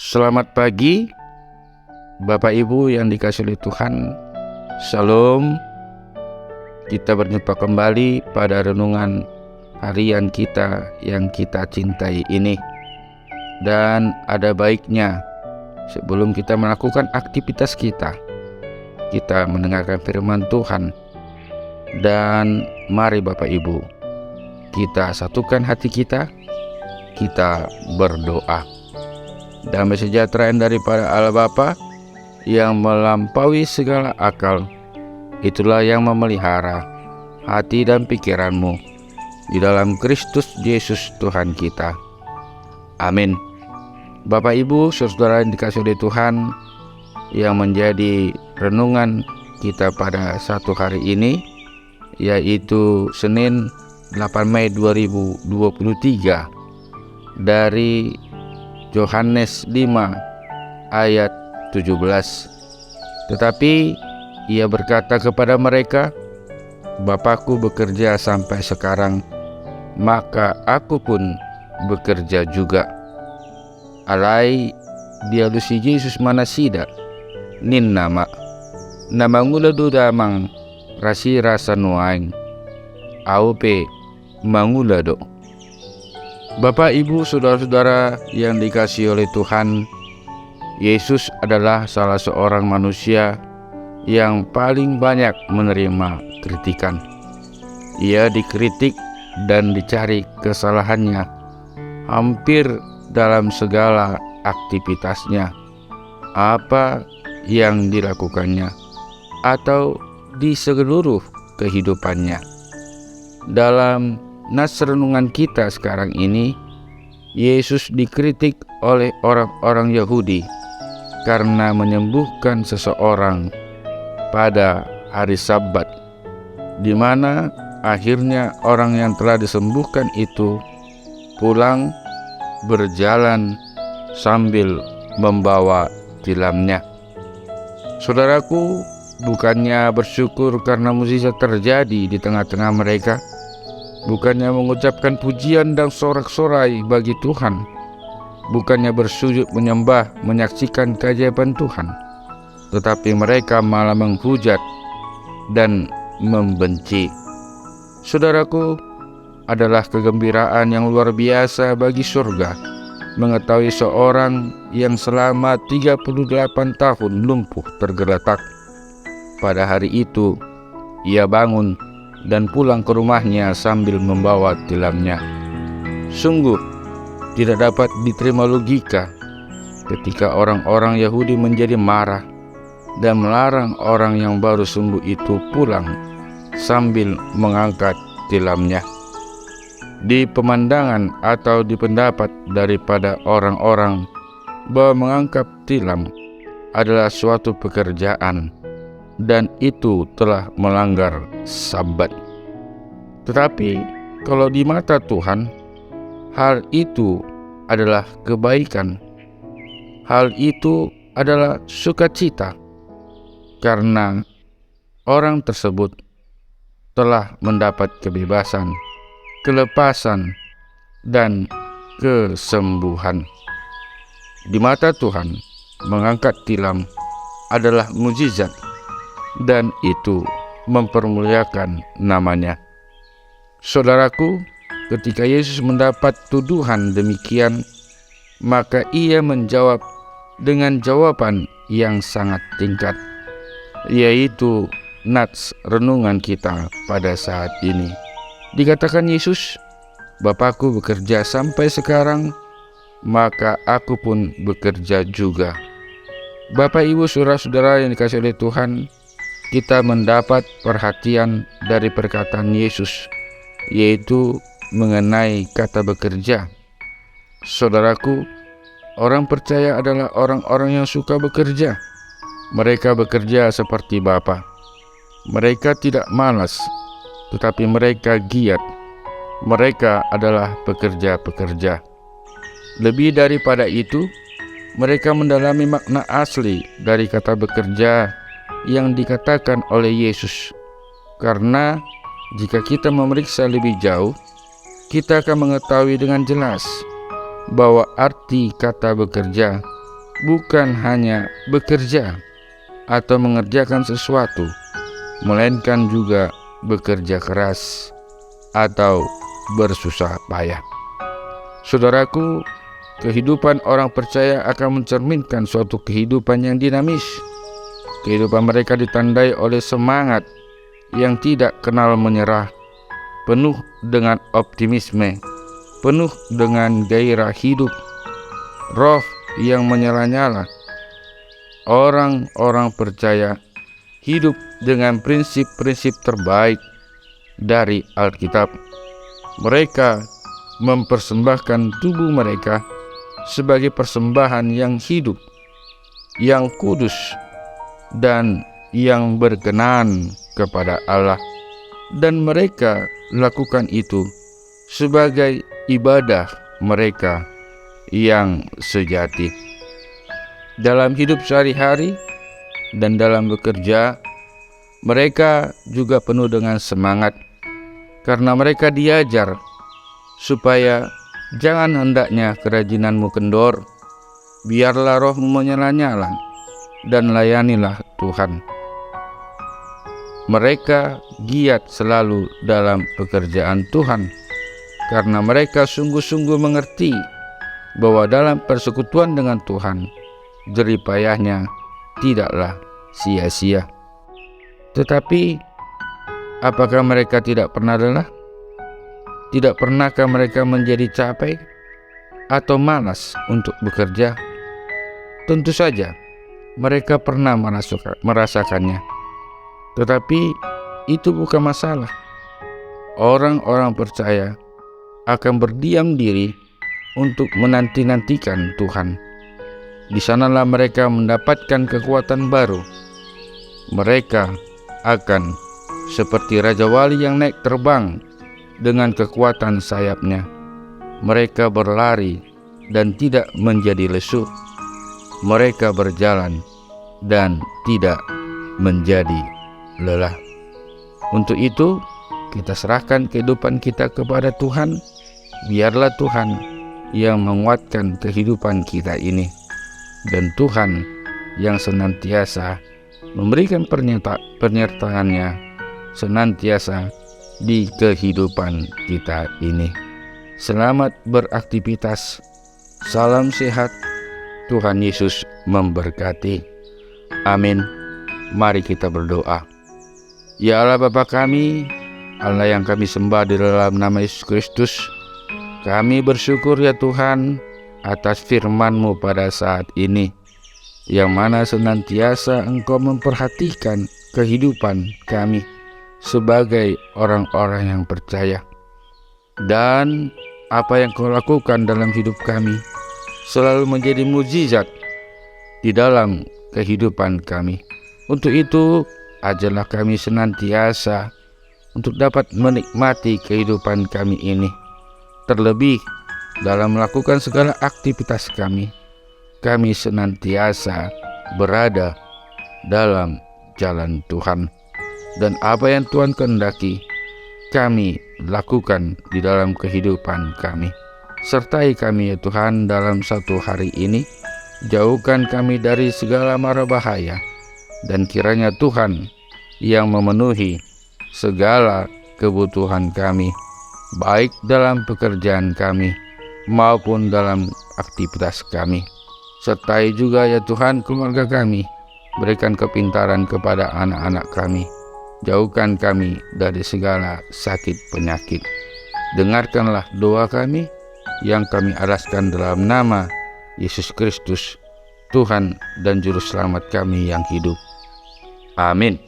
Selamat pagi, Bapak Ibu yang dikasihi oleh Tuhan. Shalom. Kita berjumpa kembali pada renungan harian kita yang kita cintai ini. Dan ada baiknya sebelum kita melakukan aktivitas kita mendengarkan firman Tuhan. Dan mari Bapak Ibu, kita satukan hati kita berdoa. Damai sejahtera daripada Allah Bapa yang melampaui segala akal, itulah yang memelihara hati dan pikiranmu di dalam Kristus Yesus Tuhan kita. Amin. Bapak Ibu, saudara yang dikasihi oleh Tuhan, yang menjadi renungan kita pada satu hari ini, yaitu Senin 8 Mei 2023 dari Yohanes 5 ayat 17. Tetapi ia berkata kepada mereka, Bapakku bekerja sampai sekarang, maka aku pun bekerja juga. Alai dialusi Yesus manasida nin nama ngula damang rasi rasa nuaing aupe mangulado. Bapak, Ibu, saudara-saudara yang dikasihi oleh Tuhan, Yesus adalah salah seorang manusia yang paling banyak menerima kritikan. Ia dikritik dan dicari kesalahannya hampir dalam segala aktivitasnya, apa yang dilakukannya, atau di seluruh kehidupannya. Dalam nas renungan kita sekarang ini, Yesus dikritik oleh orang-orang Yahudi karena menyembuhkan seseorang pada hari Sabat, di mana akhirnya orang yang telah disembuhkan itu pulang berjalan sambil membawa tilamnya. Saudaraku, bukannya bersyukur karena mukjizat terjadi di tengah-tengah mereka, bukannya mengucapkan pujian dan sorak-sorai bagi Tuhan, bukannya bersujud menyembah menyaksikan keajaiban Tuhan, tetapi mereka malah menghujat dan membenci. Saudaraku, adalah kegembiraan yang luar biasa bagi surga mengetahui seorang yang selama 38 tahun lumpuh tergeletak. Pada hari itu ia bangun dan pulang ke rumahnya sambil membawa tilamnya. Sungguh tidak dapat diterima logika ketika orang-orang Yahudi menjadi marah dan melarang orang yang baru sembuh itu pulang sambil mengangkat tilamnya. Di pemandangan atau di pendapat daripada orang-orang bahwa mengangkat tilam adalah suatu pekerjaan dan itu telah melanggar Sabat. Tetapi kalau di mata Tuhan, hal itu adalah kebaikan. Hal itu adalah sukacita, karena orang tersebut telah mendapat kebebasan, kelepasan, dan kesembuhan. Di mata Tuhan, mengangkat tilam adalah mukjizat, dan itu mempermuliakan namanya. Saudaraku, ketika Yesus mendapat tuduhan demikian, maka ia menjawab dengan jawaban yang sangat tingkat, yaitu nats renungan kita pada saat ini. Dikatakan Yesus, Bapakku bekerja sampai sekarang, maka aku pun bekerja juga. Bapak, Ibu, saudara-saudara yang dikasihi oleh Tuhan, kita mendapat perhatian dari perkataan Yesus, yaitu mengenai kata bekerja. Saudaraku, orang percaya adalah orang-orang yang suka bekerja. Mereka bekerja seperti Bapa. Mereka tidak malas, tetapi mereka giat. Mereka adalah pekerja-pekerja. Lebih daripada itu, mereka mendalami makna asli dari kata bekerja yang dikatakan oleh Yesus. Karena jika kita memeriksa lebih jauh, kita akan mengetahui dengan jelas bahwa arti kata bekerja bukan hanya bekerja atau mengerjakan sesuatu, melainkan juga bekerja keras atau bersusah payah. Saudaraku, kehidupan orang percaya akan mencerminkan suatu kehidupan yang dinamis. Kehidupan mereka ditandai oleh semangat yang tidak kenal menyerah, penuh dengan optimisme, penuh dengan gairah hidup, roh yang menyala-nyala. Orang-orang percaya hidup dengan prinsip-prinsip terbaik dari Alkitab. Mereka mempersembahkan tubuh mereka sebagai persembahan yang hidup, yang kudus, dan yang berkenan kepada Allah. Dan mereka lakukan itu sebagai ibadah mereka yang sejati. Dalam hidup sehari-hari dan dalam bekerja, mereka juga penuh dengan semangat karena mereka diajar supaya jangan hendaknya kerajinanmu kendor, biarlah rohmu menyala-nyala dan layanilah Tuhan. Mereka giat selalu dalam pekerjaan Tuhan karena mereka sungguh-sungguh mengerti bahwa dalam persekutuan dengan Tuhan, jerih payahnya tidaklah sia-sia. Tetapi apakah mereka tidak pernah lelah? Tidak pernahkah mereka menjadi capek atau malas untuk bekerja? Tentu saja mereka pernah merasakannya. Tetapi itu bukan masalah. Orang-orang percaya akan berdiam diri untuk menanti-nantikan Tuhan. Di sanalah mereka mendapatkan kekuatan baru. Mereka akan seperti Raja Wali yang naik terbang dengan kekuatan sayapnya. Mereka berlari dan tidak menjadi lesu. Mereka berjalan dan tidak menjadi lelah. Untuk itu, kita serahkan kehidupan kita kepada Tuhan. Biarlah Tuhan yang menguatkan kehidupan kita ini, dan Tuhan yang senantiasa memberikan penyertaannya senantiasa di kehidupan kita ini. Selamat beraktivitas. Salam sehat. Tuhan Yesus memberkati. Amin. Mari kita berdoa. Ya Allah Bapa kami, Allah yang kami sembah di dalam nama Yesus Kristus, kami bersyukur ya Tuhan atas firman-Mu pada saat ini, yang mana senantiasa Engkau memperhatikan kehidupan kami sebagai orang-orang yang percaya. Dan apa yang Kau lakukan dalam hidup kami selalu menjadi mukjizat di dalam kehidupan kami. Untuk itu, ajarlah kami senantiasa untuk dapat menikmati kehidupan kami ini. Terlebih dalam melakukan segala aktivitas kami senantiasa berada dalam jalan Tuhan. Dan apa yang Tuhan kehendaki, kami lakukan di dalam kehidupan kami. Sertai kami ya Tuhan dalam satu hari ini. Jauhkan kami dari segala mara bahaya. Dan kiranya Tuhan yang memenuhi segala kebutuhan kami, baik dalam pekerjaan kami maupun dalam aktivitas kami. Sertai juga ya Tuhan keluarga kami. Berikan kepintaran kepada anak-anak kami. Jauhkan kami dari segala sakit penyakit. Dengarkanlah doa kami yang kami alaskan dalam nama Yesus Kristus, Tuhan dan Juru Selamat kami yang hidup. Amin.